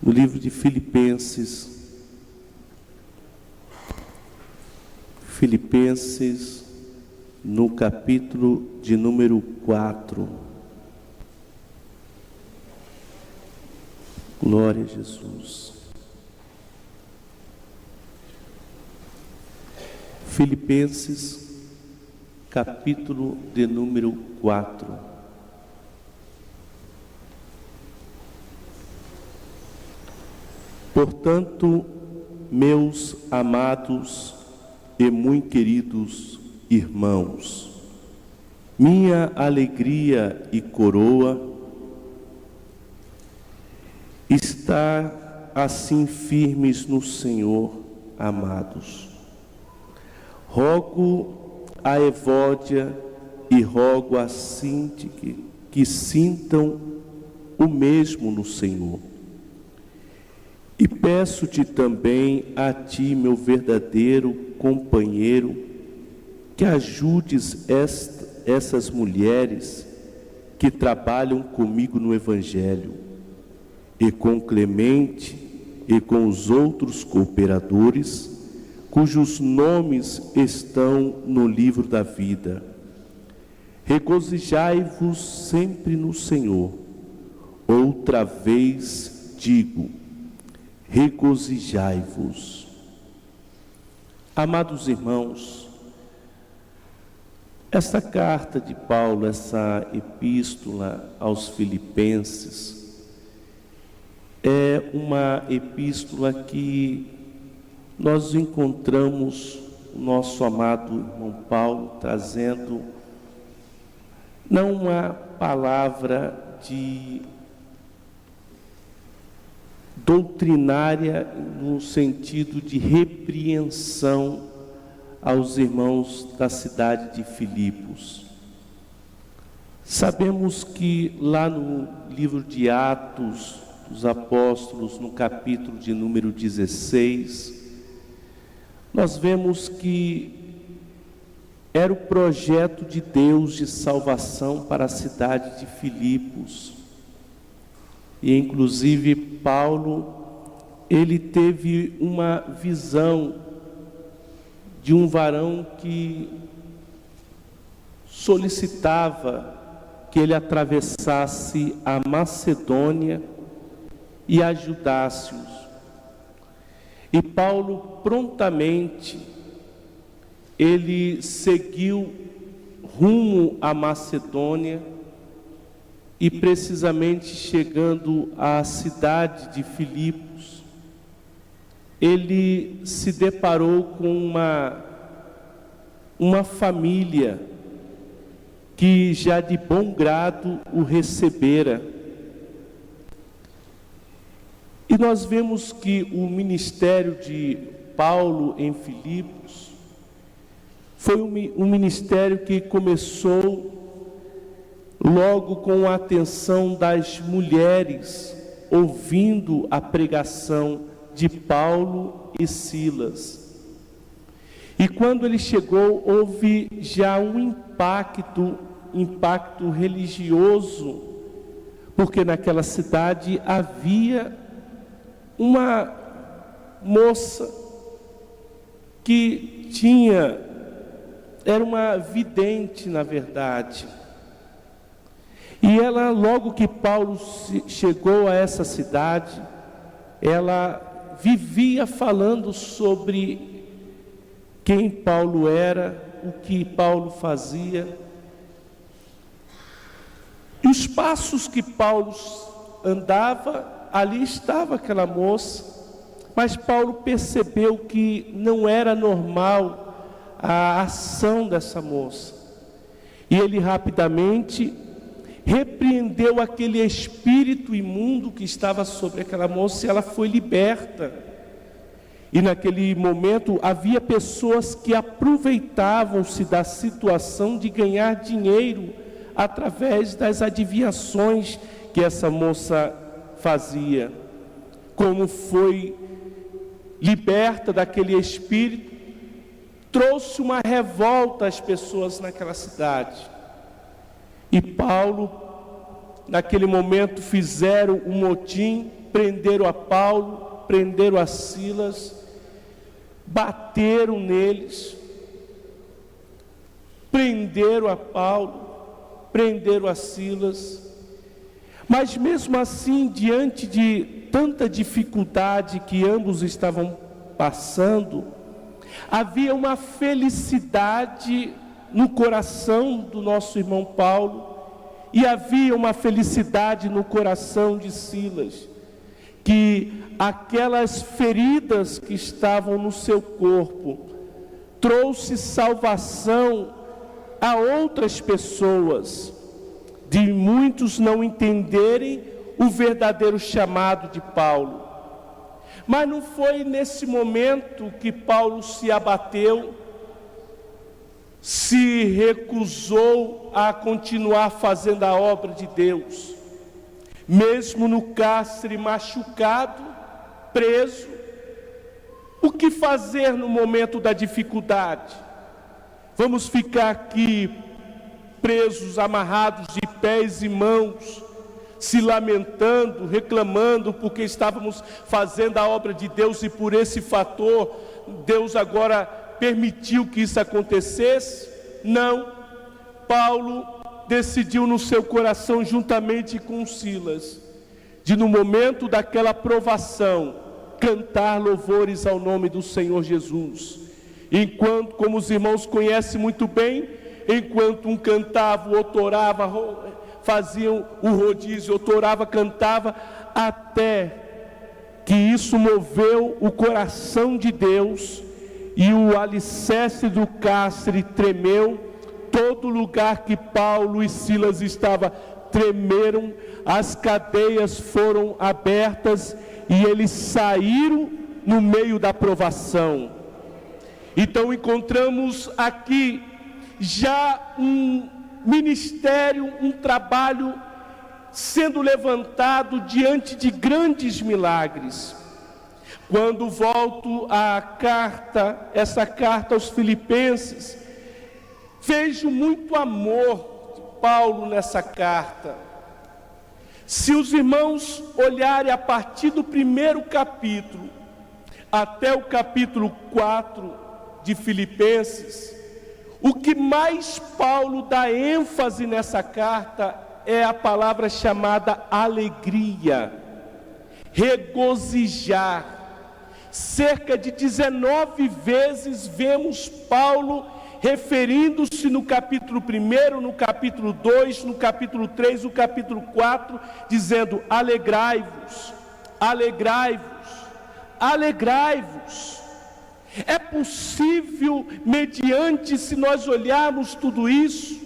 no livro de Filipenses, no capítulo de número 4. Glória a Jesus. Filipenses, capítulo de número 4. Portanto, meus amados e muito queridos irmãos, minha alegria e coroa está assim firmes no Senhor, amados. Rogo a Evódia e rogo a Síntique que sintam o mesmo no Senhor. E peço-te também a ti, meu verdadeiro companheiro, que ajudes essas mulheres que trabalham comigo no Evangelho, e com Clemente e com os outros cooperadores, cujos nomes estão no livro da vida. Regozijai-vos sempre no Senhor. Outra vez digo, regozijai-vos. Amados irmãos, esta carta de Paulo, essa epístola aos Filipenses, é uma epístola que nós encontramos o nosso amado irmão Paulo trazendo não uma palavra de doutrinária no sentido de repreensão aos irmãos da cidade de Filipos. Sabemos que lá no livro de Atos dos Apóstolos, no capítulo de número 16, nós vemos que era o projeto de Deus de salvação para a cidade de Filipos. E inclusive Paulo, ele teve uma visão de um varão que solicitava que ele atravessasse a Macedônia e ajudasse-os. E Paulo prontamente, ele seguiu rumo à Macedônia e precisamente chegando à cidade de Filipos, ele se deparou com uma família que já de bom grado o recebera. E nós vemos que o ministério de Paulo em Filipos foi um ministério que começou logo com a atenção das mulheres, ouvindo a pregação de Paulo e Silas. E quando ele chegou, houve já um impacto religioso, porque naquela cidade havia uma moça que era uma vidente, na verdade. E ela, logo que Paulo chegou a essa cidade, ela vivia falando sobre quem Paulo era, o que Paulo fazia. E os passos que Paulo andava, ali estava aquela moça, mas Paulo percebeu que não era normal a ação dessa moça. E ele rapidamente repreendeu aquele espírito imundo que estava sobre aquela moça e ela foi liberta. E naquele momento havia pessoas que aproveitavam-se da situação de ganhar dinheiro através das adivinhações que essa moça fazia. Como foi liberta daquele espírito, trouxe uma revolta às pessoas naquela cidade. E Paulo, naquele momento, fizeram um motim prenderam a Paulo, prenderam a Silas, bateram neles, prenderam a Paulo, prenderam a Silas. Mas mesmo assim, diante de tanta dificuldade que ambos estavam passando, havia uma felicidade no coração do nosso irmão Paulo, e havia uma felicidade no coração de Silas, que aquelas feridas que estavam no seu corpo trouxe salvação a outras pessoas, de muitos não entenderem o verdadeiro chamado de Paulo. Mas não foi nesse momento que Paulo se abateu, se recusou a continuar fazendo a obra de Deus. Mesmo no cárcere, machucado, preso, o que fazer no momento da dificuldade? Vamos ficar aqui presos, amarrados de pés e mãos, se lamentando, reclamando porque estávamos fazendo a obra de Deus e por esse fator Deus agora permitiu que isso acontecesse? Não. Paulo decidiu no seu coração, juntamente com Silas, de no momento daquela provação, cantar louvores ao nome do Senhor Jesus. Enquanto, como os irmãos conhecem muito bem, enquanto um cantava, o outro orava, faziam o rodízio, outro orava, cantava, até que isso moveu o coração de Deus, e o alicerce do cárcere tremeu, todo lugar que Paulo e Silas estavam tremeram, as cadeias foram abertas e eles saíram no meio da provação. Então encontramos aqui já um ministério, um trabalho sendo levantado diante de grandes milagres. Quando volto à carta, essa carta aos Filipenses, vejo muito amor de Paulo nessa carta. Se os irmãos olharem a partir do primeiro capítulo até o capítulo 4 de Filipenses, o que mais Paulo dá ênfase nessa carta é a palavra chamada alegria, regozijar. Cerca de 19 vezes vemos Paulo referindo-se no capítulo 1, no capítulo 2, no capítulo 3, no capítulo 4, dizendo: alegrai-vos, alegrai-vos, alegrai-vos. É possível, mediante, se nós olharmos tudo isso,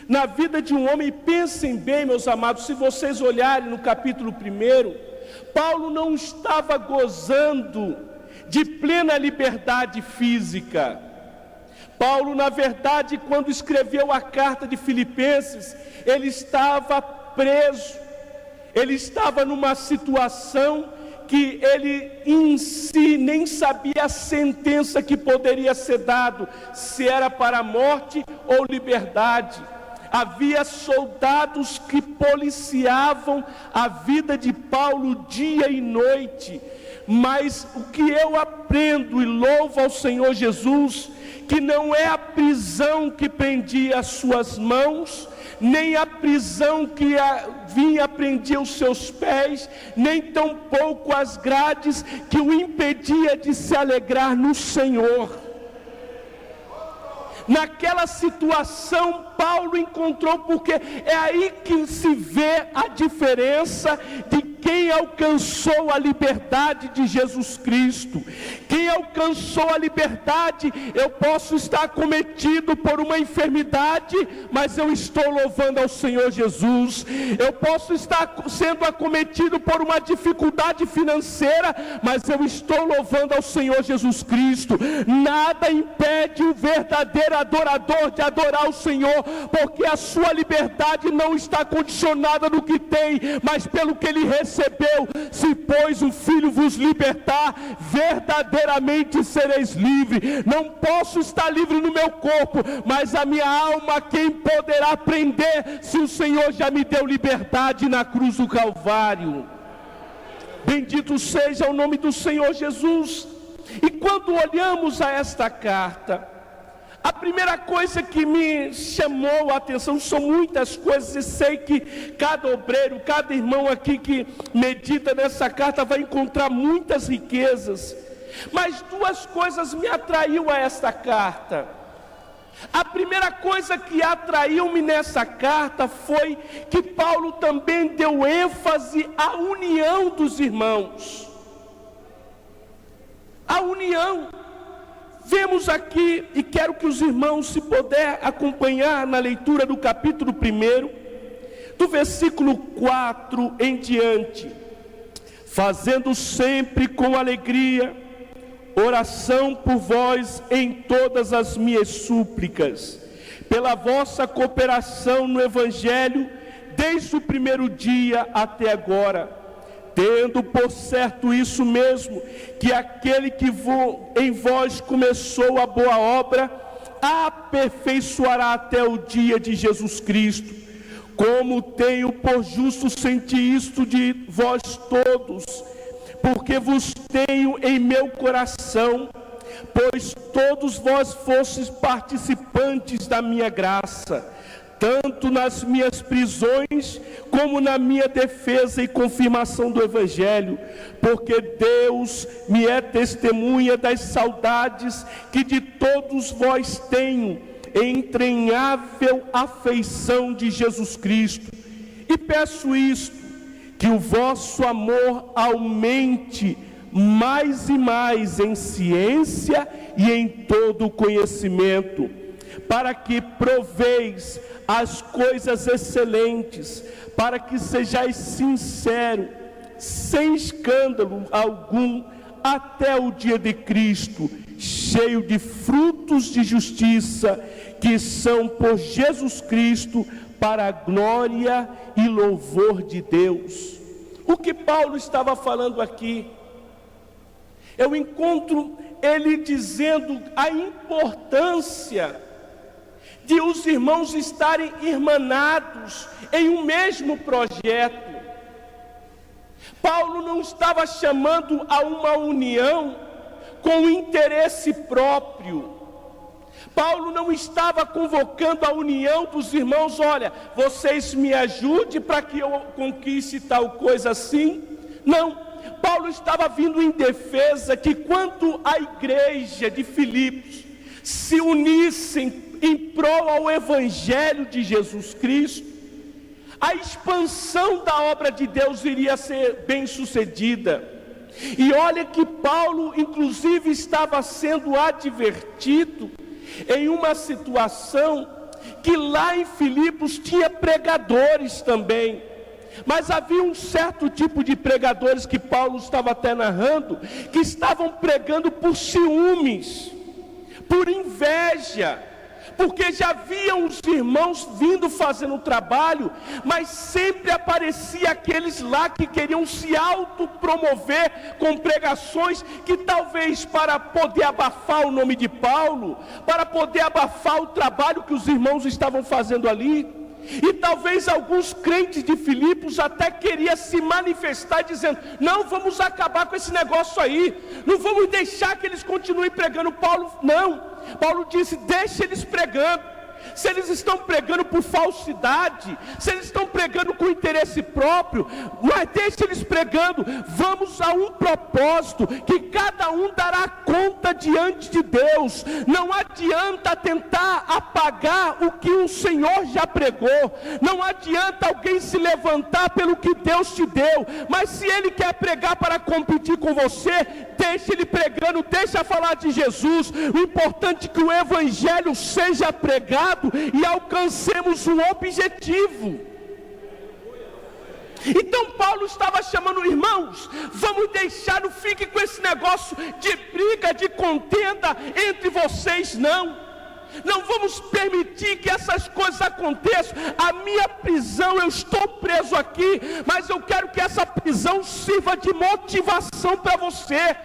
na vida de um homem, pensem bem, meus amados, se vocês olharem no capítulo 1, Paulo não estava gozando de plena liberdade física. Paulo, na verdade, quando escreveu a carta de Filipenses, ele estava preso, ele estava numa situação que ele em si nem sabia a sentença que poderia ser dado, se era para a morte ou liberdade. Havia soldados que policiavam a vida de Paulo dia e noite, mas o que eu aprendo e louvo ao Senhor Jesus, que não é a prisão que prendia as suas mãos, nem a prisão que vinha prendia os seus pés, nem tampouco as grades que o impedia de se alegrar no Senhor. Naquela situação, Paulo encontrou, porque é aí que se vê a diferença de quem alcançou a liberdade de Jesus Cristo. Quem alcançou a liberdade, eu posso estar acometido por uma enfermidade, mas eu estou louvando ao Senhor Jesus. Eu posso estar sendo acometido por uma dificuldade financeira, mas eu estou louvando ao Senhor Jesus Cristo. Nada impede o verdadeiro adorador de adorar o Senhor, porque a sua liberdade não está condicionada no que tem, mas pelo que ele recebeu. Se pois o Filho vos libertar, verdadeiramente sereis livres. Não posso estar livre no meu corpo, mas a minha alma quem poderá prender, se o Senhor já me deu liberdade na cruz do Calvário? Bendito seja o nome do Senhor Jesus. E quando olhamos a esta carta, a primeira coisa que me chamou a atenção, são muitas coisas, e sei que cada obreiro, cada irmão aqui que medita nessa carta vai encontrar muitas riquezas, mas duas coisas me atraiu a esta carta. A primeira coisa que atraiu-me nessa carta foi que Paulo também deu ênfase à união dos irmãos. A união. Vemos aqui, e quero que os irmãos, se puder, acompanhar na leitura do capítulo 1, do versículo 4 em diante. Fazendo sempre com alegria oração por vós em todas as minhas súplicas, pela vossa cooperação no Evangelho, desde o primeiro dia até agora, tendo por certo isso mesmo, que aquele que em vós começou a boa obra, a aperfeiçoará até o dia de Jesus Cristo. Como tenho por justo sentir isto de vós todos, porque vos tenho em meu coração, pois todos vós fostes participantes da minha graça, tanto nas minhas prisões, como na minha defesa e confirmação do Evangelho, porque Deus me é testemunha das saudades que de todos vós tenho, entranhável afeição de Jesus Cristo. E peço isto, que o vosso amor aumente mais e mais em ciência e em todo o conhecimento, para que proveis as coisas excelentes, para que sejais sincero, sem escândalo algum, até o dia de Cristo, cheio de frutos de justiça, que são por Jesus Cristo, para a glória e louvor de Deus. O que Paulo estava falando aqui? Eu encontro ele dizendo a importância de os irmãos estarem irmanados em um mesmo projeto. Paulo não estava chamando a uma união com interesse próprio. Paulo não estava convocando a união dos irmãos, olha, vocês me ajudem para que eu conquiste tal coisa assim. Não, Paulo estava vindo em defesa que quando a igreja de Filipos se unissem em prol ao Evangelho de Jesus Cristo, a expansão da obra de Deus iria ser bem sucedida. E olha que Paulo inclusive estava sendo advertido em uma situação que lá em Filipos tinha pregadores também, mas havia um certo tipo de pregadores que Paulo estava até narrando, que estavam pregando por ciúmes, por inveja, porque já viam os irmãos vindo fazendo o trabalho, mas sempre aparecia aqueles lá que queriam se autopromover com pregações que talvez para poder abafar o nome de Paulo, para poder abafar o trabalho que os irmãos estavam fazendo ali. E talvez alguns crentes de Filipos até queriam se manifestar dizendo, não, vamos acabar com esse negócio aí, não vamos deixar que eles continuem pregando. Paulo disse, deixa eles pregando. Se eles estão pregando por falsidade, se eles estão pregando com interesse próprio, mas deixa eles pregando. Vamos a um propósito, que cada um dará conta diante de Deus. Não adianta tentar apagar o que o Senhor já pregou, não adianta alguém se levantar pelo que Deus te deu, mas se ele quer pregar para competir com você, deixa ele pregando, deixa falar de Jesus. O importante é que o Evangelho seja pregado e alcancemos um objetivo. Então Paulo estava chamando, irmãos, vamos deixar, não fique com esse negócio de briga, de contenda entre vocês, não vamos permitir que essas coisas aconteçam. A minha prisão, eu estou preso aqui, mas eu quero que essa prisão sirva de motivação para você.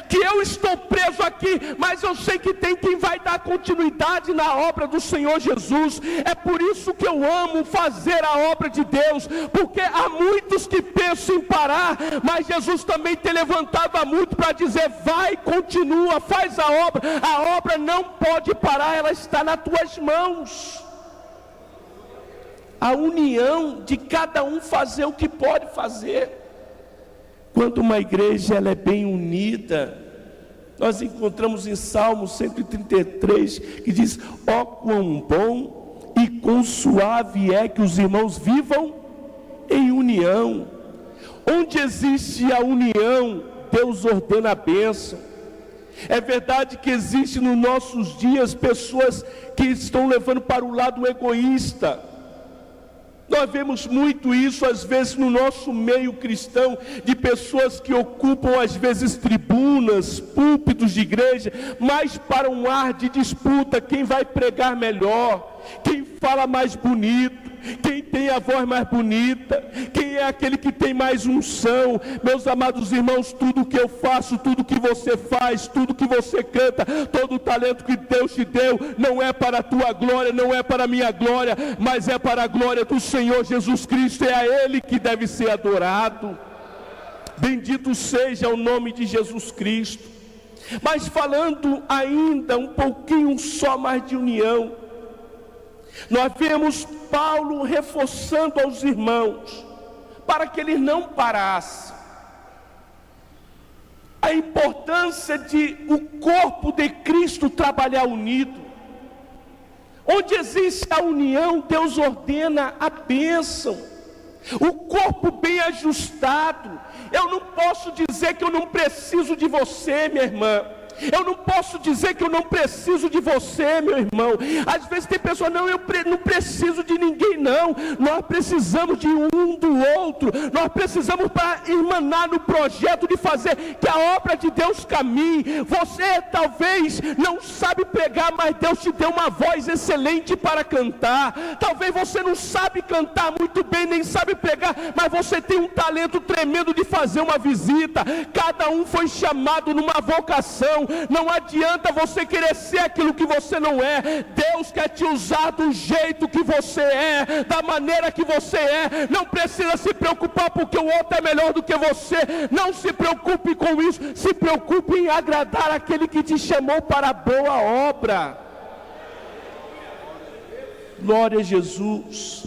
que eu estou preso aqui, mas eu sei que tem quem vai dar continuidade na obra do Senhor Jesus. É por isso que eu amo fazer a obra de Deus, porque há muitos que pensam em parar, mas Jesus também tem levantado a muito para dizer: vai, continua, faz a obra não pode parar, ela está nas tuas mãos. A união de cada um fazer o que pode fazer. Quando uma igreja ela é bem unida, nós encontramos em Salmo 133 que diz: ó quão bom e quão suave é que os irmãos vivam em união. Onde existe a união, Deus ordena a bênção. É verdade que existe nos nossos dias pessoas que estão levando para o lado egoísta. Nós vemos muito isso às vezes no nosso meio cristão, de pessoas que ocupam às vezes tribunas, púlpitos de igreja, mas para um ar de disputa: quem vai pregar melhor, quem fala mais bonito, quem tem a voz mais bonita, quem é aquele que tem mais unção. Meus amados irmãos, tudo que eu faço, tudo que você faz, tudo que você canta, todo o talento que Deus te deu, não é para a tua glória, não é para a minha glória, mas é para a glória do Senhor Jesus Cristo. É a Ele que deve ser adorado. Bendito seja o nome de Jesus Cristo. Mas falando ainda um pouquinho só mais de união, nós vemos Paulo reforçando aos irmãos, para que eles não parassem, a importância de o corpo de Cristo trabalhar unido. Onde existe a união, Deus ordena a bênção. O corpo bem ajustado. Eu não posso dizer que eu não preciso de você, minha irmã. Eu não posso dizer que eu não preciso de você, meu irmão. Às vezes tem pessoas: não, eu não preciso de ninguém, não. Nós precisamos de um do outro. Nós precisamos para irmanar no projeto de fazer que a obra de Deus caminhe. Você talvez não sabe pregar, mas Deus te deu uma voz excelente para cantar. Talvez você não sabe cantar muito bem, nem sabe pregar, mas você tem um talento tremendo de fazer uma visita. Cada um foi chamado numa vocação. Não adianta você querer ser aquilo que você não é. Deus quer te usar do jeito que você é, da maneira que você é. Não precisa se preocupar porque o outro é melhor do que você. Não se preocupe com isso. Se preocupe em agradar aquele que te chamou para a boa obra. Glória a Jesus.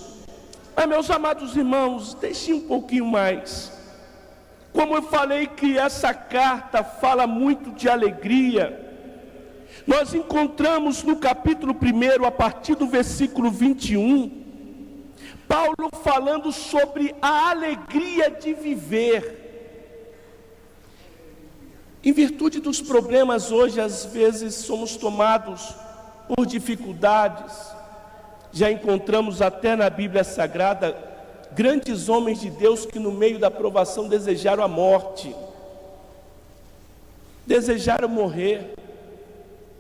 Mas, meus amados irmãos, deixe um pouquinho mais. Como eu falei que essa carta fala muito de alegria, nós encontramos no capítulo 1, a partir do versículo 21, Paulo falando sobre a alegria de viver. Em virtude dos problemas hoje, às vezes somos tomados por dificuldades. Já encontramos até na Bíblia Sagrada grandes homens de Deus que no meio da provação desejaram a morte, desejaram morrer,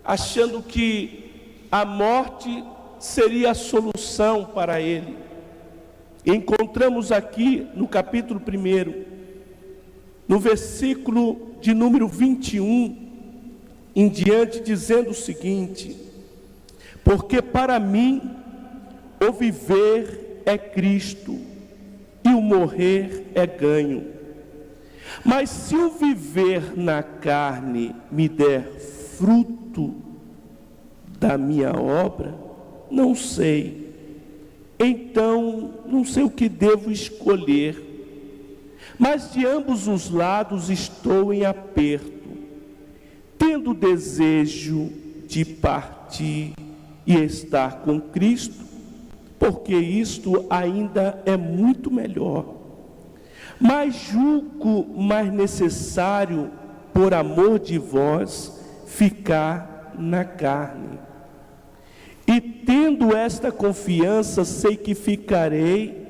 achando que a morte seria a solução para ele. Encontramos aqui no capítulo 1, no versículo de número 21 em diante, dizendo o seguinte: porque para mim o viver é Cristo e o morrer é ganho. Mas se o viver na carne me der fruto da minha obra, não sei. Então, não sei o que devo escolher. Mas de ambos os lados estou em aperto, tendo desejo de partir e estar com Cristo, porque isto ainda é muito melhor. Mas julgo mais necessário, por amor de vós, ficar na carne. E tendo esta confiança, sei que ficarei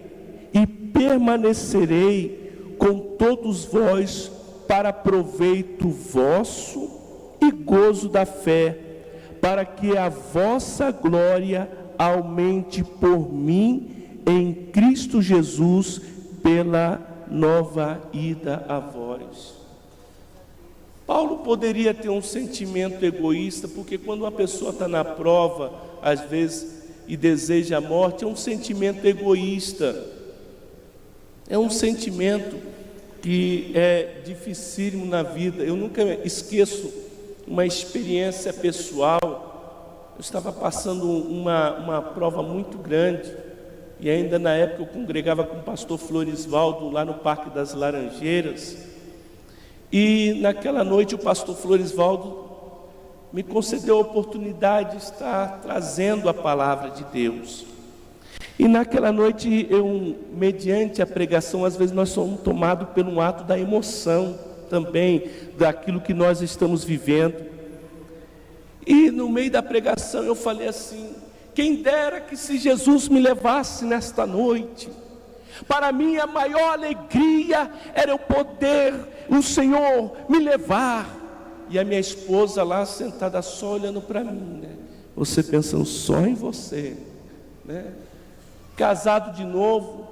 e permanecerei com todos vós para proveito vosso e gozo da fé, para que a vossa glória aumente por mim em Cristo Jesus pela nova ida a vós. Paulo poderia ter um sentimento egoísta, porque quando uma pessoa está na prova, às vezes, e deseja a morte, é um sentimento egoísta, é um sentimento que é dificílimo na vida. Eu nunca esqueço uma experiência pessoal. Eu estava passando uma prova muito grande, e ainda na época eu congregava com o pastor Florisvaldo lá no Parque das Laranjeiras, e naquela noite o pastor Florisvaldo me concedeu a oportunidade de estar trazendo a palavra de Deus. E naquela noite, mediante a pregação, às vezes nós somos tomados pelo ato da emoção também, daquilo que nós estamos vivendo. E no meio da pregação eu falei assim: quem dera que se Jesus me levasse nesta noite. Para mim a maior alegria era eu poder, o Senhor me levar. E a minha esposa lá sentada só olhando para mim, né? Você pensando só em você, né? Casado de novo,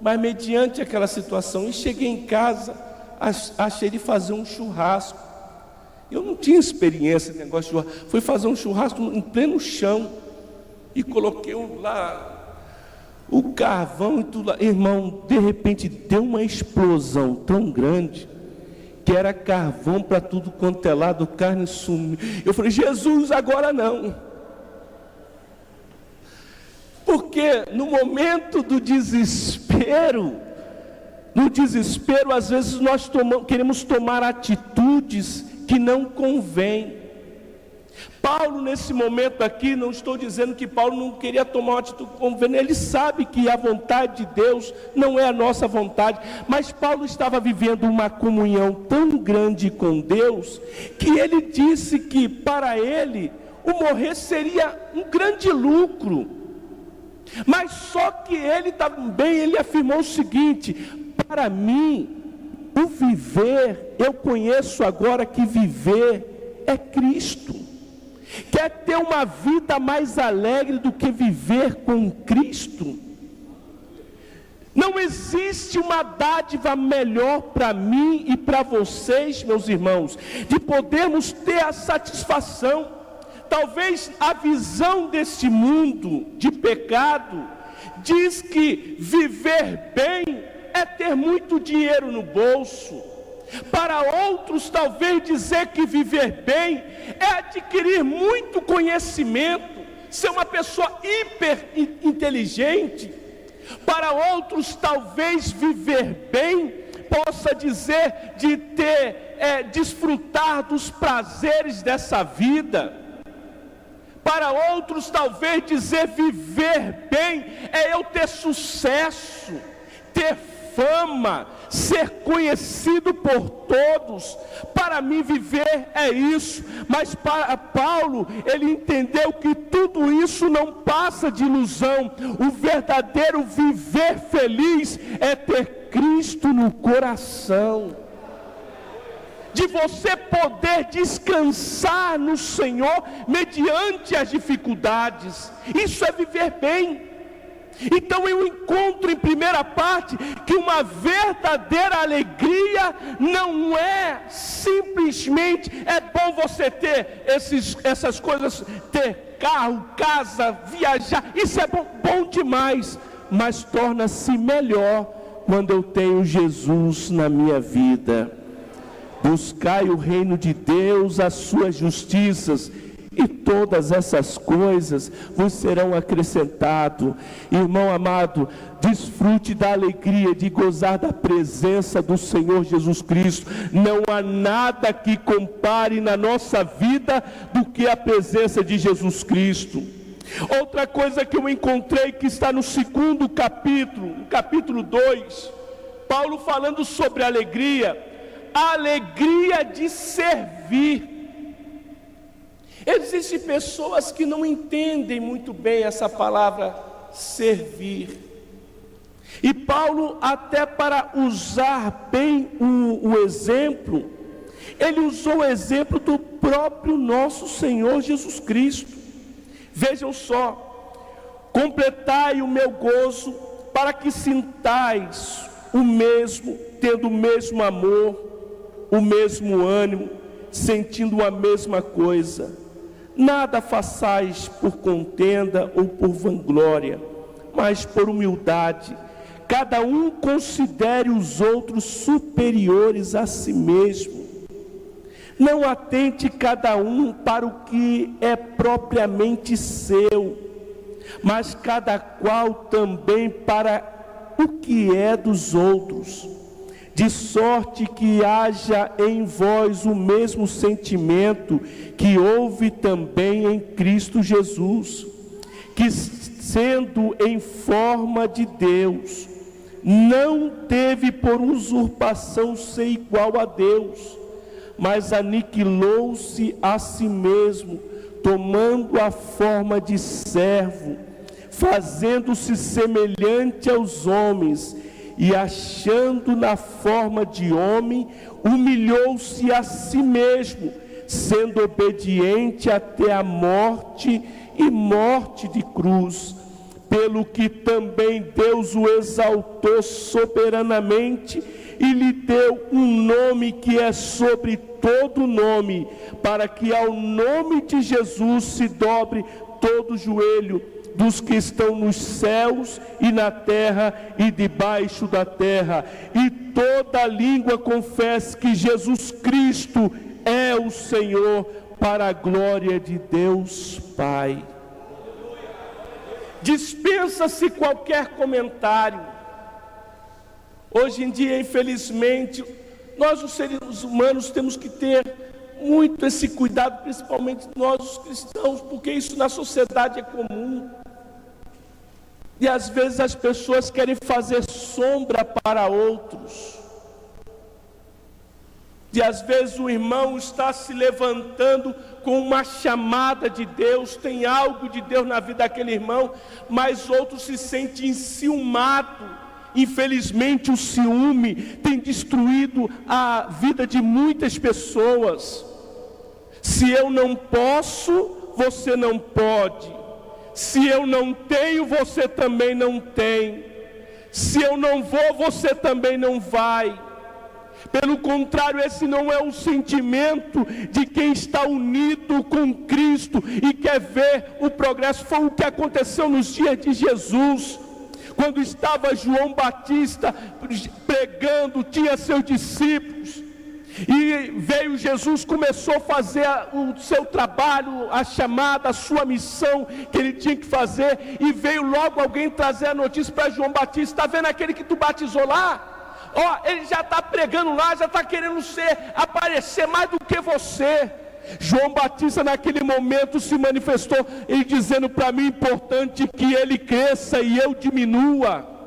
mas mediante aquela situação, e cheguei em casa, achei de fazer um churrasco. Eu não tinha experiência nesse negócio de churrasco. Fui fazer um churrasco em pleno chão e coloquei lá o carvão e tudo lá. Irmão, de repente deu uma explosão tão grande que era carvão para tudo quanto é lado, carne sumiu. Eu falei: Jesus, agora não. Porque no momento do desespero, às vezes nós queremos tomar atitudes que não convêm. Paulo, nesse momento aqui, não estou dizendo que Paulo não queria tomar uma atitude conveniente, ele sabe que a vontade de Deus não é a nossa vontade, mas Paulo estava vivendo uma comunhão tão grande com Deus, que ele disse que para ele, o morrer seria um grande lucro. Mas só que ele também, ele afirmou o seguinte: para mim, o viver, eu conheço agora que viver é Cristo. Quer ter uma vida mais alegre do que viver com Cristo? Não existe uma dádiva melhor para mim e para vocês, meus irmãos, de podermos ter a satisfação. Talvez a visão deste mundo de pecado diz que viver bem é ter muito dinheiro no bolso. Para outros, talvez dizer que viver bem é adquirir muito conhecimento, ser uma pessoa hiper inteligente. Para outros, talvez viver bem possa dizer de desfrutar dos prazeres dessa vida. Para outros, talvez dizer viver bem é eu ter sucesso, ter fama, ser conhecido por todos. Para mim viver é isso. Mas para Paulo, ele entendeu que tudo isso não passa de ilusão. O verdadeiro viver feliz é ter Cristo no coração, de você poder descansar no Senhor mediante as dificuldades. Isso é viver bem. Então eu encontro em primeira parte que uma verdadeira alegria não é simplesmente é bom você ter essas coisas, ter carro, casa, viajar, isso é bom demais, mas torna-se melhor quando eu tenho Jesus na minha vida. Buscai o reino de Deus, as suas justiças, e todas essas coisas vos serão acrescentadas. Irmão amado, desfrute da alegria de gozar da presença do Senhor Jesus Cristo. Não há nada que compare na nossa vida do que a presença de Jesus Cristo. Outra coisa que eu encontrei, que está no segundo capítulo, no capítulo 2, Paulo falando sobre alegria, a alegria de servir. Existem pessoas que não entendem muito bem essa palavra servir. E Paulo, até para usar bem o exemplo, ele usou o exemplo do próprio nosso Senhor Jesus Cristo. Vejam só: completai o meu gozo, para que sintais o mesmo, tendo o mesmo amor, o mesmo ânimo, sentindo a mesma coisa. Nada façais por contenda ou por vanglória, mas por humildade. Cada um considere os outros superiores a si mesmo. Não atente cada um para o que é propriamente seu, mas cada qual também para o que é dos outros. De sorte que haja em vós o mesmo sentimento que houve também em Cristo Jesus, que sendo em forma de Deus, não teve por usurpação ser igual a Deus, mas aniquilou-se a si mesmo, tomando a forma de servo, fazendo-se semelhante aos homens, e achando na forma de homem, humilhou-se a si mesmo, sendo obediente até a morte e morte de cruz, pelo que também Deus o exaltou soberanamente e lhe deu um nome que é sobre todo nome, para que ao nome de Jesus se dobre todo joelho, dos que estão nos céus e na terra e debaixo da terra, e toda língua confesse que Jesus Cristo é o Senhor, para a glória de Deus Pai. Dispensa-se qualquer comentário. Hoje em dia, infelizmente, nós os seres humanos temos que ter muito esse cuidado, principalmente nós os cristãos, porque isso na sociedade é comum. E às vezes as pessoas querem fazer sombra para outros. E às vezes o irmão está se levantando com uma chamada de Deus, tem algo de Deus na vida daquele irmão, mas outro se sente enciumado. Infelizmente o ciúme tem destruído a vida de muitas pessoas. Se eu não posso, você não pode. Se eu não tenho, você também não tem. Se eu não vou, você também não vai. Pelo contrário, esse não é o sentimento de quem está unido com Cristo e quer ver o progresso. Foi o que aconteceu nos dias de Jesus, quando estava João Batista pregando, tinha seus discípulos, e veio Jesus, começou a fazer o seu trabalho, a chamada, a sua missão que ele tinha que fazer, e veio logo alguém trazer a notícia para João Batista: está vendo aquele que tu batizou lá? Ó, ele já está pregando lá, já está querendo aparecer mais do que você. João Batista naquele momento se manifestou e dizendo para mim: importante que ele cresça e eu diminua.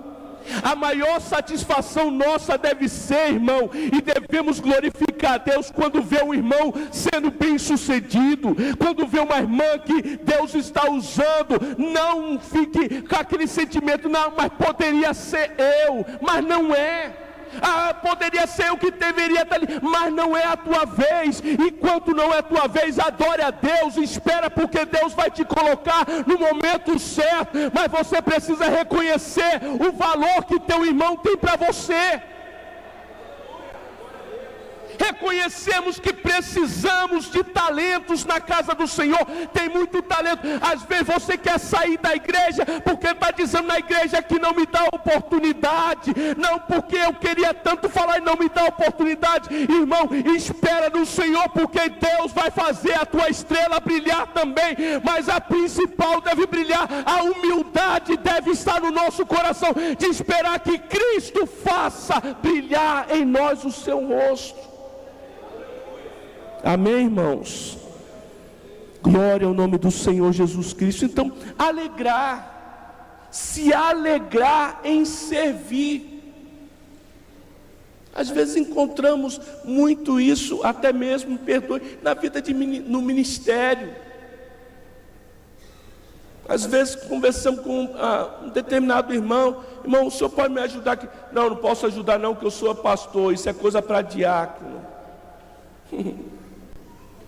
A maior satisfação nossa deve ser, irmão, e devemos glorificar a Deus quando vê um irmão sendo bem sucedido, quando vê uma irmã que Deus está usando. Não fique com aquele sentimento: não, mas poderia ser eu, mas não é. Poderia ser eu que deveria estar ali, mas não é a tua vez. Enquanto não é a tua vez, adore a Deus, espera, porque Deus vai te colocar no momento certo. Mas você precisa reconhecer o valor que teu irmão tem para você. Reconhecemos que precisamos de talentos na casa do Senhor. Tem muito talento. Às vezes você quer sair da igreja porque está dizendo na igreja que não me dá oportunidade. Não, porque eu queria tanto falar e não me dá oportunidade. Irmão, espera no Senhor, porque Deus vai fazer a tua estrela brilhar também. Mas a principal deve brilhar. A humildade deve estar no nosso coração, de esperar que Cristo faça brilhar em nós o seu rosto. Amém, irmãos? Glória ao nome do Senhor Jesus Cristo. Então, se alegrar em servir. Às vezes encontramos muito isso, até mesmo, perdoe, na vida no ministério. Às vezes conversamos com um determinado irmão: irmão, o senhor pode me ajudar aqui? Não, não posso ajudar não, que eu sou pastor, isso é coisa para diácono.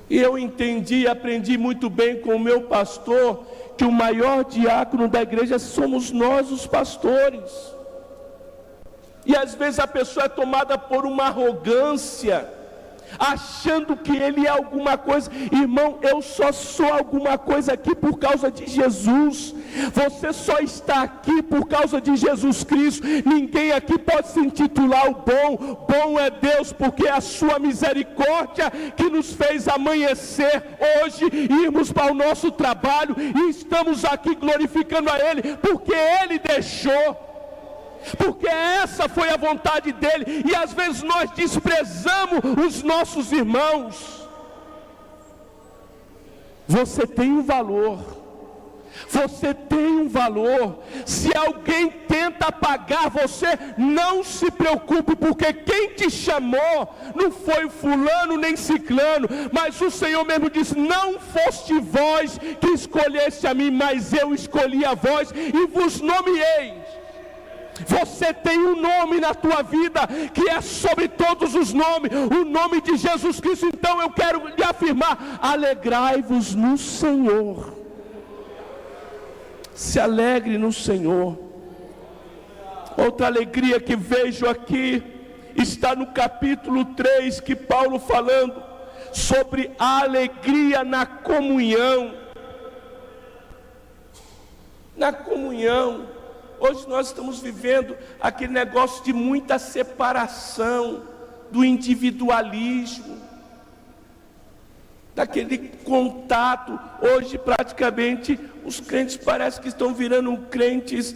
E eu entendi e aprendi muito bem com o meu pastor que o maior diácono da igreja somos nós, os pastores. E às vezes a pessoa é tomada por uma arrogância achando que ele é alguma coisa. Irmão, eu só sou alguma coisa aqui por causa de Jesus. Você só está aqui por causa de Jesus Cristo. Ninguém aqui pode se intitular o bom. Bom é Deus, porque é a sua misericórdia que nos fez amanhecer hoje, irmos para o nosso trabalho e estamos aqui glorificando a Ele, porque Ele deixou. Porque essa foi a vontade dele, e às vezes nós desprezamos os nossos irmãos. Você tem um valor, você tem um valor. Se alguém tenta apagar você, não se preocupe, porque quem te chamou não foi fulano nem ciclano, mas o Senhor mesmo disse: não foste vós que escolheste a mim, mas eu escolhi a vós e vos nomeei. Você tem um nome na tua vida que é sobre todos os nomes, o nome de Jesus Cristo. Então eu quero lhe afirmar: alegrai-vos no Senhor. Se alegre no Senhor. Outra alegria que vejo aqui está no capítulo 3, que Paulo falando sobre a alegria na comunhão. Na comunhão. Hoje nós estamos vivendo aquele negócio de muita separação, do individualismo, daquele contato. Hoje praticamente os crentes parece que estão virando crentes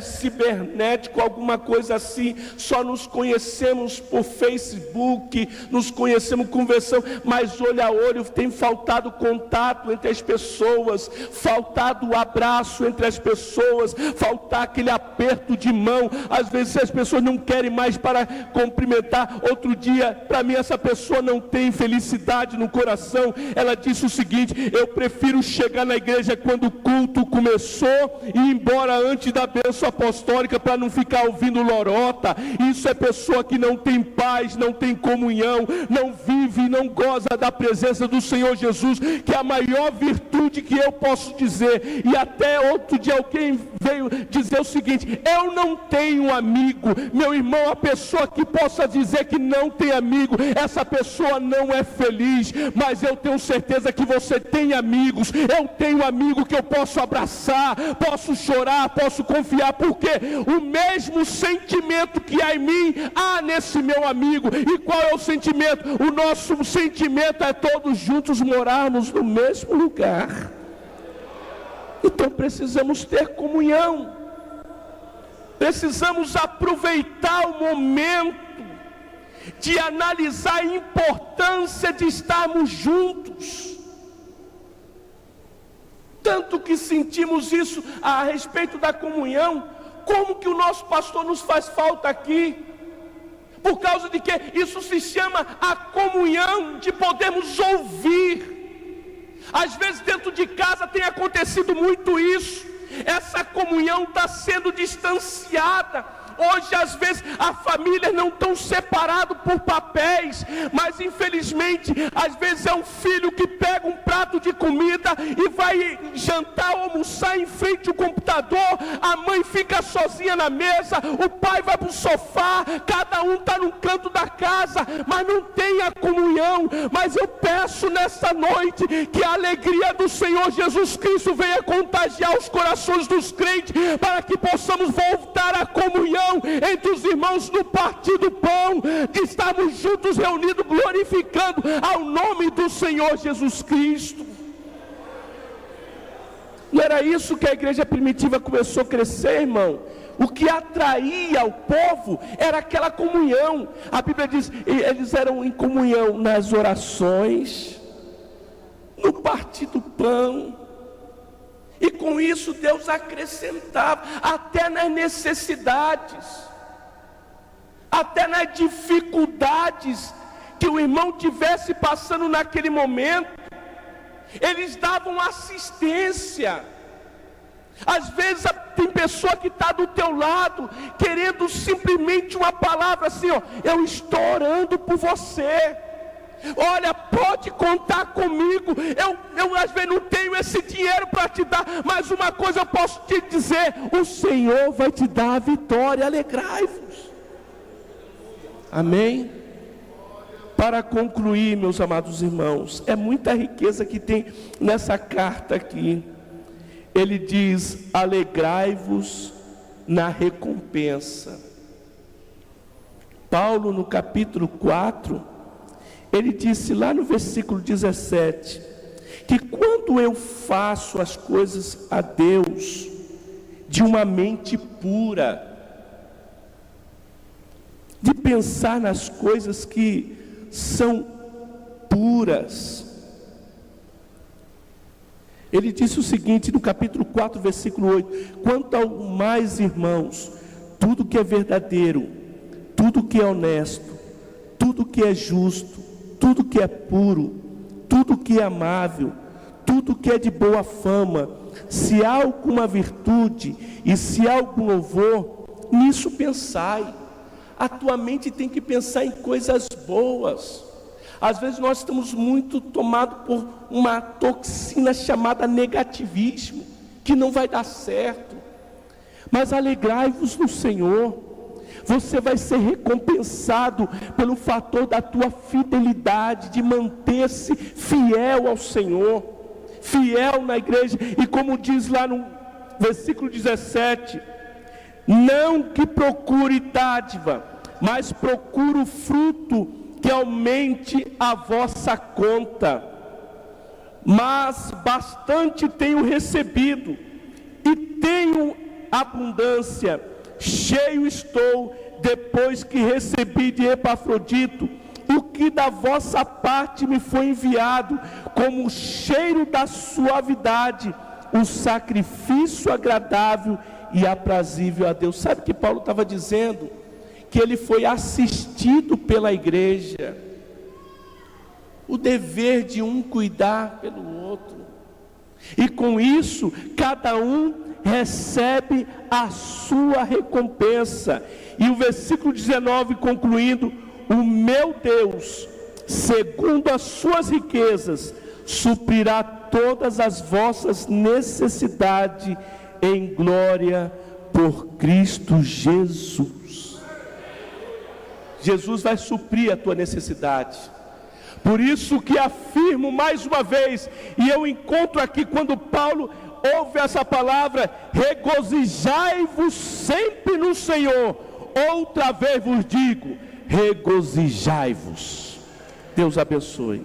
cibernéticos, alguma coisa assim. Só nos conhecemos por Facebook, nos conhecemos conversando, mas olho a olho. Tem faltado contato entre as pessoas, faltado o abraço entre as pessoas, faltar aquele aperto de mão. Às vezes as pessoas não querem mais para cumprimentar. Outro dia, para mim, essa pessoa não tem felicidade no coração. Ela disse o seguinte: eu prefiro chegar na igreja quando o culto começou e ir embora antes da bênção apostólica, para não ficar ouvindo lorota. Isso é pessoa que não tem paz, não tem comunhão, não vive, não goza da presença do Senhor Jesus, que é a maior virtude que eu posso dizer. E até outro dia alguém veio dizer o seguinte: eu não tenho amigo. Meu irmão, a pessoa que possa dizer que não tem amigo, essa pessoa não é feliz. Mas eu tenho certeza que você tem amigos. Eu tenho amigo que eu posso abraçar, posso chorar, posso confiar, porque o mesmo sentimento que há em mim, há nesse meu amigo. E qual é o sentimento? O nosso sentimento é todos juntos morarmos no mesmo lugar. Então precisamos ter comunhão, precisamos aproveitar o momento de analisar a importância de estarmos juntos. Tanto que sentimos isso a respeito da comunhão. Como que o nosso pastor nos faz falta aqui? Por causa de que isso se chama a comunhão, de podermos ouvir. Às vezes dentro de casa tem acontecido muito isso. Essa comunhão está sendo distanciada. Hoje às vezes a família não estão separadas por papéis, mas infelizmente às vezes é um filho que pega um prato de comida e vai jantar ou almoçar em frente ao computador. A mãe fica sozinha na mesa, o pai vai para o sofá, cada um está num canto da casa, mas não tem a comunhão. Mas eu peço nessa noite que a alegria do Senhor Jesus Cristo venha contagiar os corações dos crentes, para que possamos voltar à comunhão entre os irmãos, no partir do pão, de estarmos juntos reunidos glorificando ao nome do Senhor Jesus Cristo. Não era isso que a igreja primitiva começou a crescer, irmão? O que atraía o povo era aquela comunhão. A Bíblia diz, eles eram em comunhão nas orações, no partir do pão. E com isso Deus acrescentava, até nas necessidades, até nas dificuldades que o irmão tivesse passando naquele momento, eles davam assistência. Às vezes tem pessoa que está do teu lado, querendo simplesmente uma palavra assim, ó: eu estou orando por você. Olha, pode contar comigo. Eu às vezes não tenho esse dinheiro para te dar, mas uma coisa eu posso te dizer: o Senhor vai te dar a vitória. Alegrai-vos. Amém? Para concluir, meus amados irmãos, é muita riqueza que tem nessa carta aqui. Ele diz: alegrai-vos na recompensa. Paulo, no capítulo 4, ele disse lá no versículo 17, que quando eu faço as coisas a Deus, de uma mente pura, de pensar nas coisas que são puras. Ele disse o seguinte no capítulo 4, versículo 8: quanto ao mais, irmãos, tudo que é verdadeiro, tudo que é honesto, tudo que é justo, tudo que é puro, tudo que é amável, tudo que é de boa fama, se há alguma virtude e se há algum louvor, nisso pensai. A tua mente tem que pensar em coisas boas. Às vezes nós estamos muito tomados por uma toxina chamada negativismo, que não vai dar certo. Mas alegrai-vos no Senhor. Você vai ser recompensado pelo fator da tua fidelidade, de manter-se fiel ao Senhor, fiel na igreja. E como diz lá no versículo 17, não que procure dádiva, mas procure o fruto que aumente a vossa conta. Mas bastante tenho recebido, e tenho abundância, cheio estou, depois que recebi de Epafrodito o que da vossa parte me foi enviado, como o cheiro da suavidade, o sacrifício agradável e aprazível a Deus. Sabe o que Paulo estava dizendo? Que ele foi assistido pela igreja. O dever de um cuidar pelo outro. E com isso, cada um recebe a sua recompensa. E o versículo 19 concluindo: o meu Deus, segundo as suas riquezas, suprirá todas as vossas necessidades em glória por Cristo Jesus. Jesus vai suprir a tua necessidade. Por isso que afirmo mais uma vez, e eu encontro aqui quando Paulo ouve essa palavra: regozijai-vos sempre no Senhor. Outra vez vos digo, regozijai-vos. Deus abençoe.